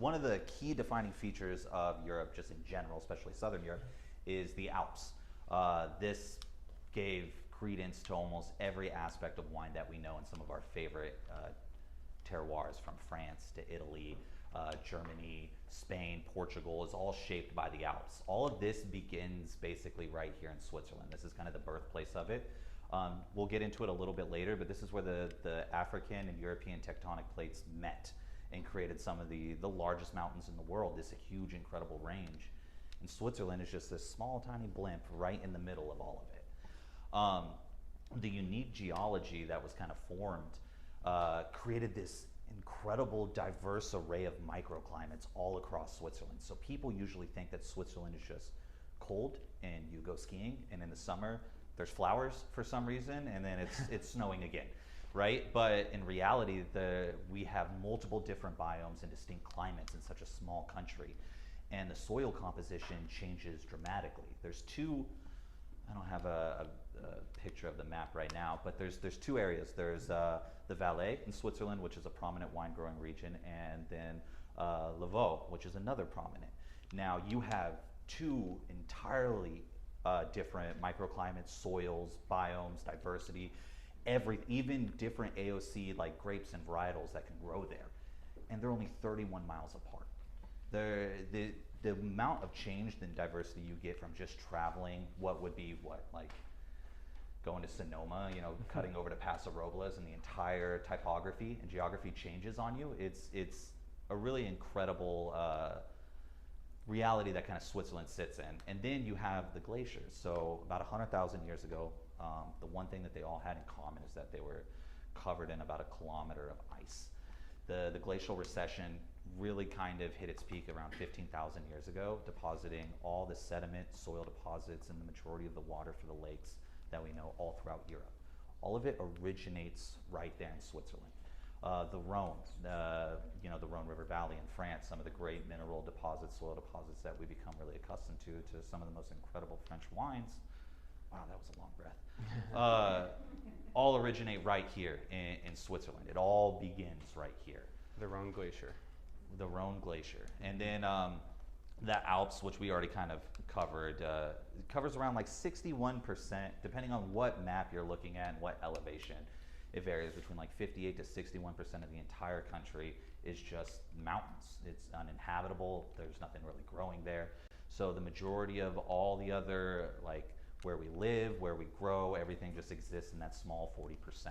one of the key defining features of Europe, just in general, especially Southern Europe, is the Alps. This gave credence to almost every aspect of wine that we know in some of our favorite terroirs, from France to Italy, Germany, Spain, Portugal, is all shaped by the Alps. All of this begins basically right here in Switzerland. This is kind of the birthplace of it. We'll get into it a little bit later, but this is where the African and European tectonic plates met and created some of the largest mountains in the world, this huge, incredible range. And Switzerland is just this small, tiny blimp right in the middle of all of it. The unique geology that was kind of formed created this incredible, diverse array of microclimates all across Switzerland. So people usually think that Switzerland is just cold and you go skiing, and in the summer there's flowers for some reason, and then it's snowing again, right? But in reality, we have multiple different biomes and distinct climates in such a small country, and the soil composition changes dramatically. There's two, I don't have a picture of the map right now, but there's two areas. There's the Valais in Switzerland, which is a prominent wine growing region, and then Le Vaud, which is another prominent. Now you have two entirely different microclimates, soils, biomes, diversity, even different AOC like grapes and varietals that can grow there, and they're only 31 miles apart. The amount of change and diversity you get from just traveling, like going to Sonoma, cutting over to Paso Robles, and the entire typography and geography changes on you. It's a really incredible reality that kind of Switzerland sits in. And then you have the glaciers. So about 100,000 years ago, the one thing that they all had in common is that they were covered in about a kilometer of ice. The glacial recession really kind of hit its peak around 15,000 years ago, depositing all the sediment, soil deposits, and the majority of the water for the lakes that we know all throughout Europe. All of it originates right there in Switzerland. The Rhone, the Rhone River Valley in France, some of the great mineral deposits, soil deposits that we become really accustomed to some of the most incredible French wines. Wow, that was a long breath. All originate right here in Switzerland. It all begins right here. The Rhone Glacier. The Rhone Glacier. And then the Alps, which we already kind of covered, covers around like 61%, depending on what map you're looking at and what elevation. It varies between like 58 to 61% of the entire country is just mountains. It's uninhabitable. There's nothing really growing there. So the majority of all the other, like where we live, where we grow, everything just exists in that small 40%.